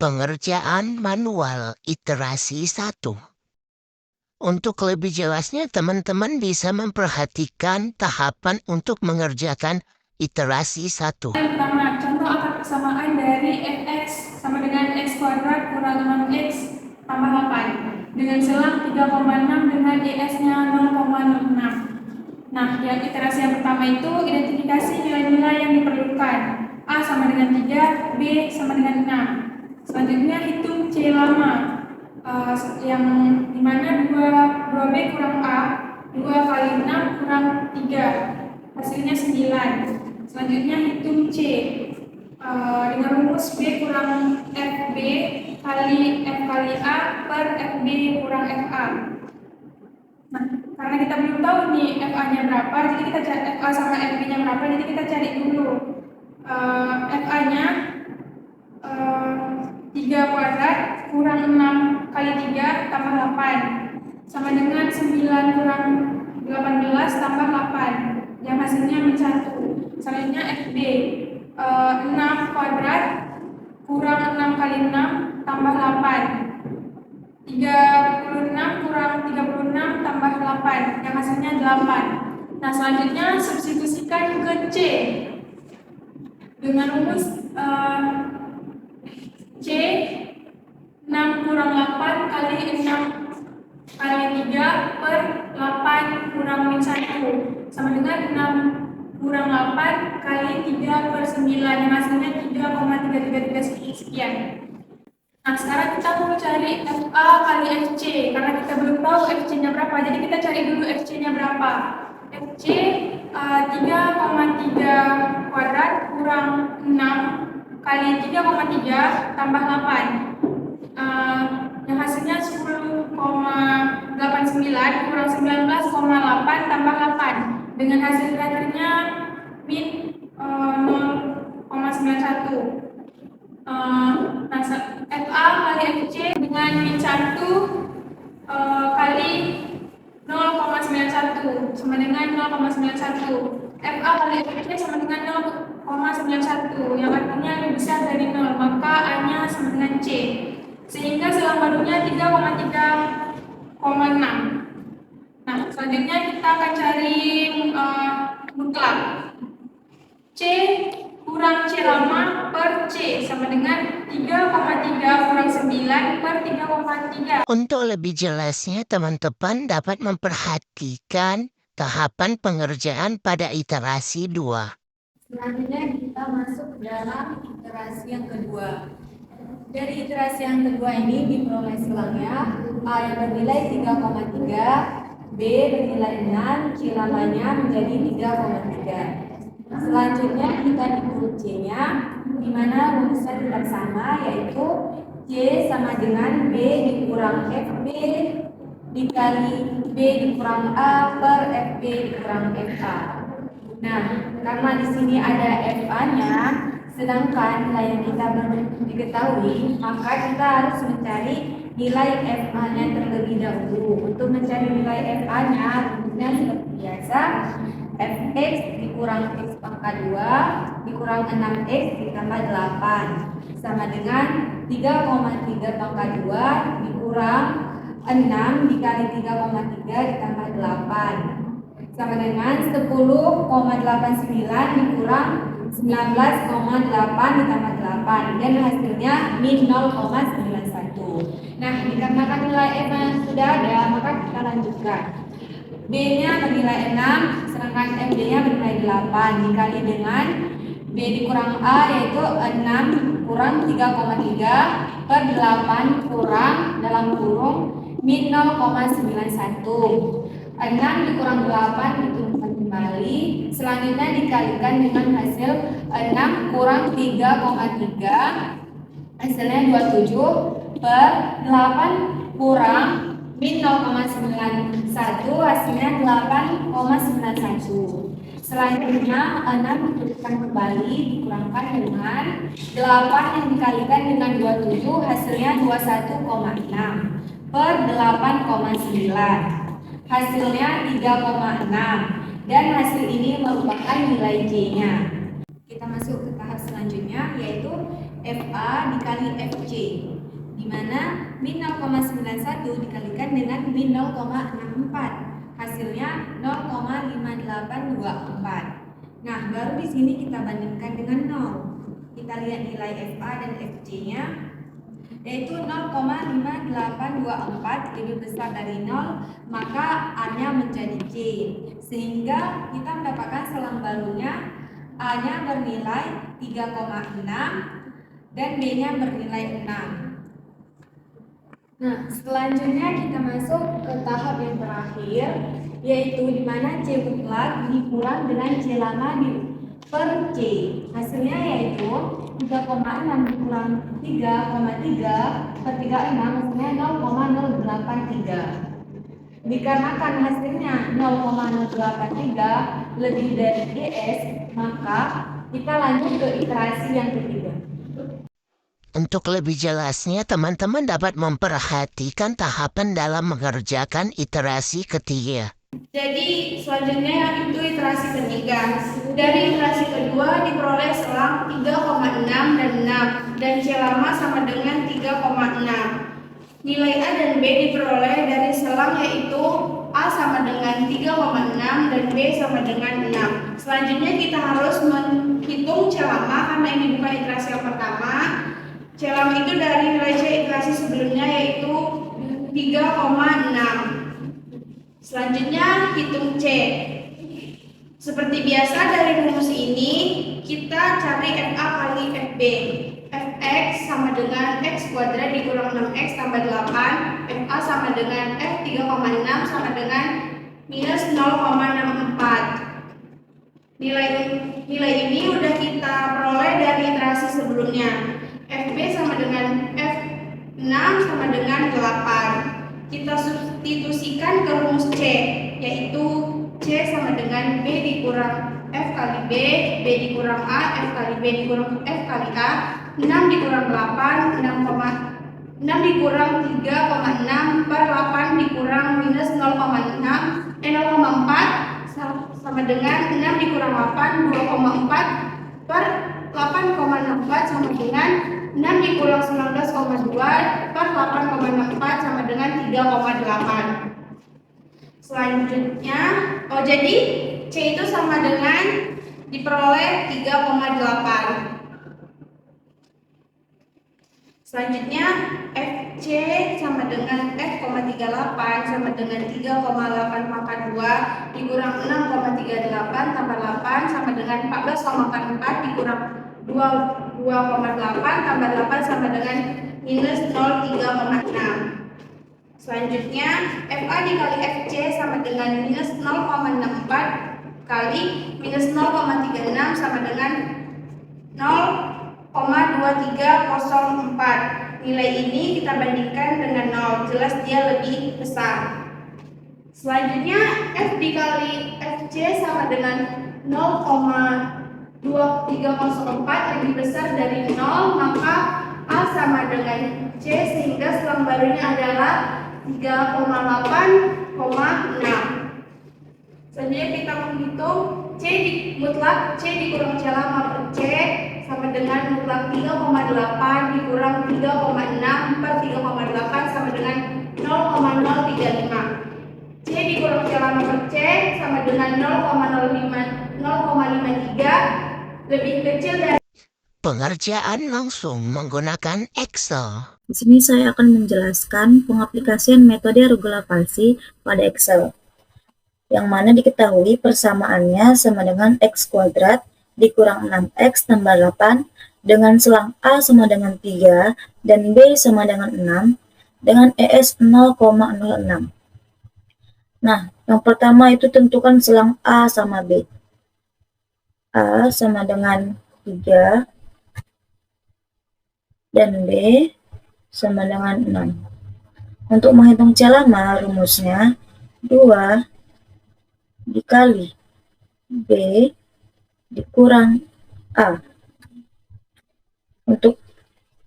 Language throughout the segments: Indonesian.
pengerjaan manual iterasi 1. Untuk lebih jelasnya, teman-teman bisa memperhatikan tahapan untuk mengerjakan iterasi 1. Yang pertama, contoh akar persamaan dari fx sama dengan x kuadrat kurang 6x tambah 8 dengan selang 3,6 dengan is-nya 0,06. Nah, yang iterasi yang pertama itu identifikasi nilai-nilai yang diperlukan. A sama dengan 3, B sama dengan 6. Selanjutnya hitung C lama. Yang dimana 2B kurang A, 2 kali 6 kurang 3, hasilnya 9. Selanjutnya hitung C dengan rumus B kurang FB kali F kali A per FB kurang FA. Nah, karena kita belum tahu nih FA-nya berapa, jadi kita cari FA sama FB-nya berapa, jadi kita cari dulu FA-nya 3 kuadrat kurang 6 kali 3 tambah 8 sama dengan 9 kurang 18 tambah 8 yang hasilnya min 1. Selanjutnya FB 6 kuadrat kurang 6 kali 6 tambah 8 36 kurang 36 tambah 8 yang hasilnya 8. Nah, selanjutnya substitusikan ke C dengan rumus C 6 kurang 8 kali 6 kali 3 per 8 kurang min 1 sama dengan 6 kurang 8 kali 3 per 9 yang hasilnya 3,333 sekian. Nah, sekarang kita mau cari FA kali FC karena kita belum tahu FC-nya berapa, jadi kita cari dulu FC-nya berapa. FC 3,3 kuadrat kurang 6 kali 3,3 tambah 8 yang hasilnya 10,89 kurang 19,8 tambah 8 dengan hasil terakhirnya min 0,91. Nah, FA kali FC dengan min 1 kali 0,91 sama dengan 0,91. FA kali FC sama dengan 0,91 yang artinya lebih besar dari 0, maka A-nya sama dengan C. Sehingga selang barunya 3,3,6. Nah, selanjutnya kita akan cari mutlak. C kurang C lama per C sama dengan 3,3 kurang 9 per 3,3. Untuk lebih jelasnya, teman-teman dapat memperhatikan tahapan pengerjaan pada iterasi 2. Selanjutnya kita masuk dalam iterasi yang kedua. Dari iterasi yang kedua ini diperoleh silangnya A yang bernilai 3,3, B bernilai 6, C lamanya menjadi 3,3. Selanjutnya kita hitung C-nya, di mana rumusnya tetap sama, yaitu C sama dengan B dikurang FB dikali B dikurang A per FB dikurang FA. Nah, karena di sini ada FA-nya, sedangkan nilai yang kita belum diketahui, maka kita harus mencari nilai FA-nya terlebih dahulu. Untuk mencari nilai FA-nya, rumusnya seperti biasa, Fx dikurang x pangkat 2 dikurang 6x ditambah 8 sama dengan 3,3 pangkat 2 dikurang 6 dikali 3,3 ditambah 8 sama dengan 10,89 dikurang 19,8 ditambah 8 dan hasilnya min 0,91. Nah, dikarenakan nilai F sudah ada, maka kita lanjutkan. B-nya bernilai 6, sedangkan FB-nya bernilai 8 dikali dengan B dikurang A yaitu 6 kurang 3,3 per 8 kurang dalam kurung min 0,91. 6 dikurang 8 diturunkan kembali, selanjutnya dikalikan dengan hasil 6 kurang 3,3 hasilnya 27 per 8 kurang min 0,91 hasilnya 8,91. Selanjutnya 6 diturunkan kembali dikurangkan dengan 8 yang dikalikan dengan 27 hasilnya 21,6 per 8,9 hasilnya 3,6 dan hasil ini merupakan nilai C-nya. kita masuk ke tahap selanjutnya, yaitu FA dikali FC, di mana min 0,91 dikalikan dengan min 0,64, hasilnya 0,5824. Nah, baru di sini kita bandingkan dengan 0. Kita lihat nilai FA dan FC-nya, yaitu 0,5824 lebih besar dari 0, maka A-nya menjadi C, sehingga kita mendapatkan selang barunya A-nya bernilai 3,6 dan B-nya bernilai 6. Nah, selanjutnya kita masuk ke tahap yang terakhir, yaitu di mana C mutlak dikurang dengan C lama per C. Hasilnya yaitu 3,6 dikurang 3,3 per 36, hasilnya 0,083. Dikarenakan hasilnya 0,083 lebih dari GS, maka kita lanjut ke iterasi yang ketiga. Untuk lebih jelasnya, teman-teman dapat memperhatikan tahapan dalam mengerjakan iterasi ketiga. Jadi selanjutnya itu iterasi ketiga. Dari iterasi kedua diperoleh selang 3,6 dan 6 dan C lama sama dengan 3,6. Nilai A dan B diperoleh dari selang, yaitu A sama dengan 3,6 dan B sama dengan 6. Selanjutnya kita harus menghitung C lama karena ini bukan iterasi yang pertama. C lama itu dari nilai C iterasi sebelumnya, yaitu 3,6. Selanjutnya hitung C. Seperti biasa dari rumus ini kita cari FA kali FB. Fx sama dengan x kuadrat dikurang 6x tambah 8. FA sama dengan F 3,6 sama dengan minus 0,64. Nilai ini udah kita peroleh dari iterasi sebelumnya. FB sama dengan F6 sama dengan 8. Kita substitusikan ke rumus C, yaitu C sama dengan B dikurang F kali B, B dikurang A, F kali B dikurang F kali A. 6 dikurang 8, 6 dikurang 3,6 per 8 dikurang minus 0,4 sama dengan 6 dikurang 8, 2,4 per 8,64 sama dengan 6 dikurang 19,2 per 8,64 sama dengan 3,8. Selanjutnya, jadi C itu sama dengan diperoleh 3,8. Selanjutnya FC sama dengan F,38 sama dengan 3,842 dikurang 6,38 tambah 8 sama dengan 14,44 dikurang 2,8 tambah 8 sama dengan minus 0,3,6. Selanjutnya FA dikali FC sama dengan minus 0,64 kali minus 0,36 sama dengan 0,2304. Nilai ini kita bandingkan dengan 0, jelas dia lebih besar. Selanjutnya F dikali FC sama dengan 0,2304 lebih besar dari 0, maka A sama dengan C, sehingga selang barunya adalah 3,8,6. Selanjutnya kita menghitung C mutlak C dikurang C lama per C sama dengan mutlak 3,8 dikurang 3,6 per 3,8 sama dengan 0,035. C dikurang C lama per C sama dengan 0,53 lebih kecil dari Pengerjaan langsung menggunakan Excel. Di sini saya akan menjelaskan pengaplikasian metode regulasi pada Excel, yang mana diketahui persamaannya sama dengan x kuadrat dikurang 6x tambah 8 dengan selang A sama dengan 3 dan B sama dengan 6 dengan ES 0,06. Nah, yang pertama itu tentukan selang A sama B. A sama dengan 3 dan B sama dengan 6. Untuk menghitung C lama, rumusnya 2 dikali B dikurang A. Untuk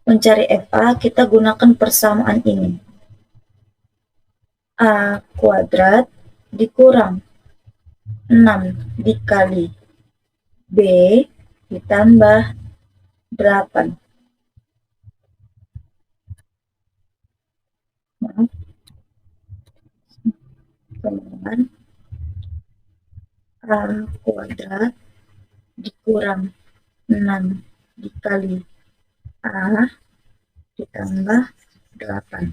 mencari FA, kita gunakan persamaan ini. A kuadrat dikurang 6 dikali B ditambah 8. Maaf. Sama dengan A kuadrat dikurang 6 dikali A ditambah 8.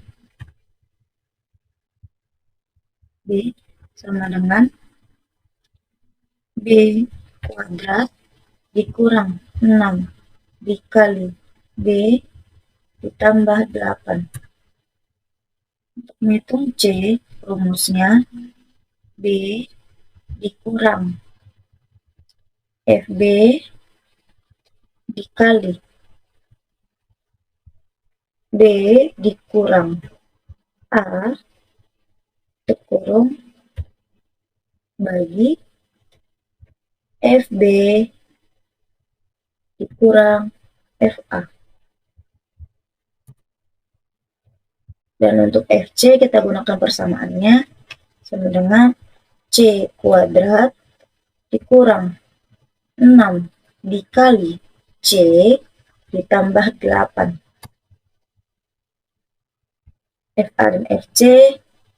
B sama dengan B kuadrat dikurang 6 dikali B ditambah 8. Untuk menghitung C, rumusnya B dikurang FB dikali B dikurang A dikurung bagi FB dikurang FA. Dan untuk FC kita gunakan persamaannya sama dengan C kuadrat dikurang 6 dikali C ditambah 8. FA dan FC,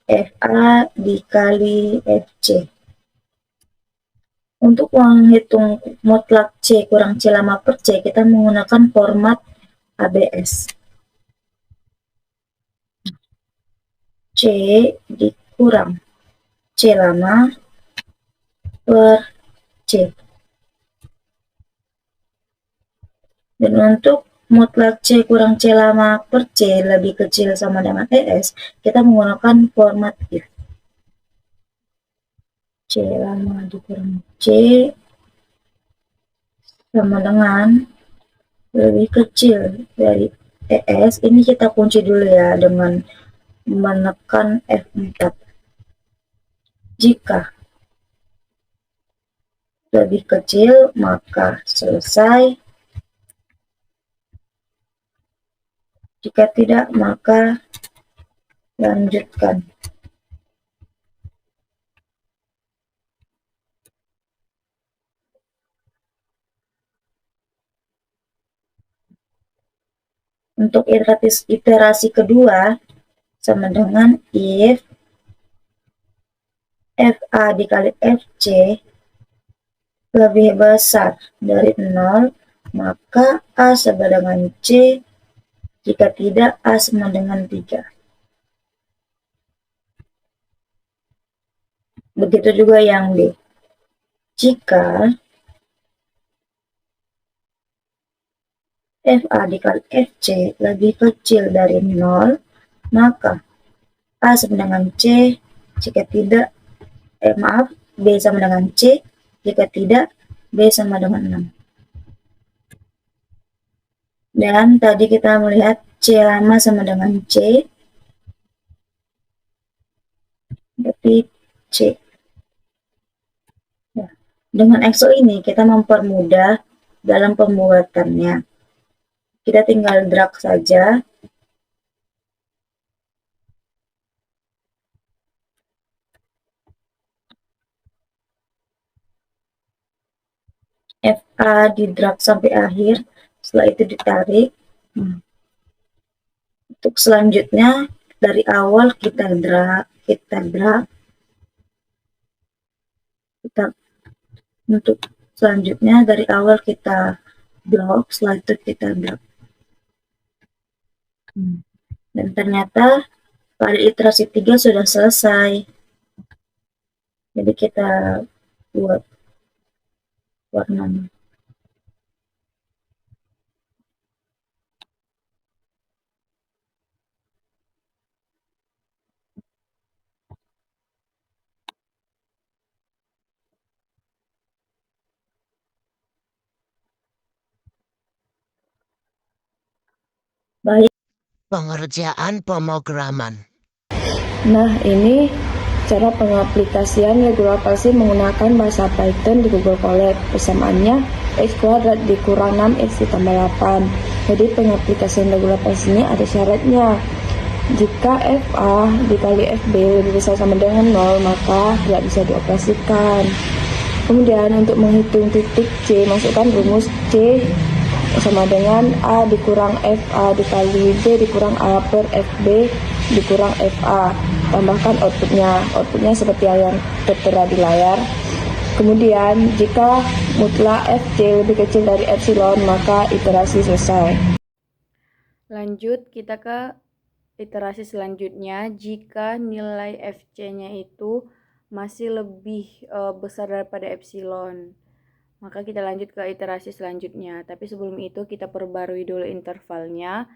FA dikali FC. Untuk menghitung mutlak C kurang C lama per C, kita menggunakan format ABS. C dikurang C lama per C. Dan untuk mutlak C kurang C lama per C lebih kecil sama dengan ES, kita menggunakan format if. C lama dikurang C sama dengan lebih kecil dari ES. Ini kita kunci dulu ya dengan menekan F4. Jika lebih kecil maka selesai, jika tidak maka lanjutkan. Untuk iterasi kedua sama dengan if FA dikali FC lebih besar dari 0, maka A sama dengan C, jika tidak A sama dengan 3. Begitu juga yang B. Jika FA dikali FC lebih kecil dari 0, maka A sama dengan C, jika tidak, B sama dengan C, jika tidak, B sama dengan 6. Dan tadi kita melihat C lama sama dengan C, berarti C. Ya. Dengan EXO ini kita mempermudah dalam pembuatannya. Kita tinggal drag saja. FA di drag sampai akhir, setelah itu ditarik. Untuk selanjutnya dari awal kita drag, untuk selanjutnya dari awal kita blok, setelah itu kita drag. Dan ternyata pada iterasi 3 sudah selesai. Jadi kita buat warnanya. Baik. Pengerjaan pemrograman. Nah, ini cara pengaplikasian regular palsi menggunakan bahasa Python di Google Colab. Persamaannya X kuadrat dikurang 6X ditambah 8. Jadi pengaplikasian regular palsi ini ada syaratnya. Jika FA dikali FB lebih besar sama dengan 0, maka tidak bisa dioperasikan. Kemudian untuk menghitung titik C, masukkan rumus C sama dengan A dikurang FA dikali B dikurang A per FB dikurang FA. Tambahkan outputnya. Outputnya seperti yang tertera di layar. Kemudian jika mutlak FC lebih kecil dari epsilon, maka iterasi selesai. Lanjut kita ke iterasi selanjutnya. Jika nilai FC-nya itu masih lebih besar daripada epsilon, maka kita lanjut ke iterasi selanjutnya. Tapi sebelum itu kita perbarui dulu intervalnya.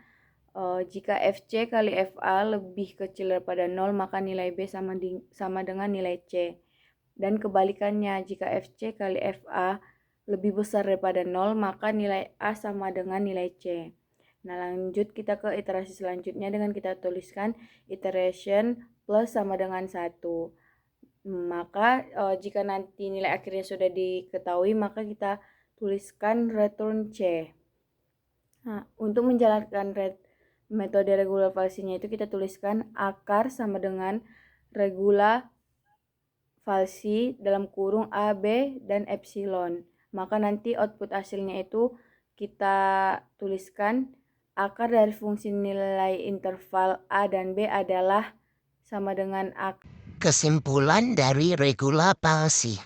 Jika FC kali FA lebih kecil daripada 0, maka nilai B sama dengan nilai C. Dan kebalikannya, jika FC kali FA lebih besar daripada 0, maka nilai A sama dengan nilai C. Nah, lanjut kita ke iterasi selanjutnya dengan kita tuliskan iteration plus sama dengan 1. Maka jika nanti nilai akhirnya sudah diketahui, maka kita tuliskan return C. Nah, untuk menjalankan metode regula falsinya itu kita tuliskan akar sama dengan regula falsi dalam kurung A, B, dan epsilon. Maka nanti output hasilnya itu kita tuliskan akar dari fungsi nilai interval A dan B adalah sama dengan akar. Kesimpulan dari regula palsi.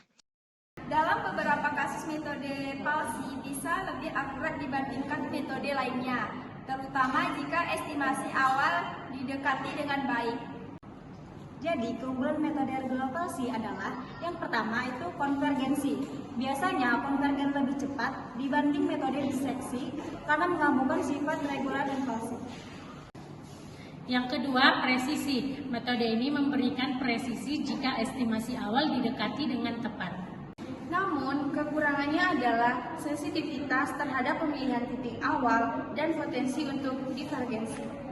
Dalam beberapa kasus metode palsi bisa lebih akurat dibandingkan metode lainnya, terutama jika estimasi awal didekati dengan baik. Jadi, keunggulan metode regula palsi adalah yang pertama itu konvergensi. Biasanya konvergen lebih cepat dibanding metode diseksi karena menggabungkan sifat regular dan palsi. Yang kedua, presisi. Metode ini memberikan presisi jika estimasi awal didekati dengan tepat. Namun, kekurangannya adalah sensitivitas terhadap pemilihan titik awal dan potensi untuk divergensi.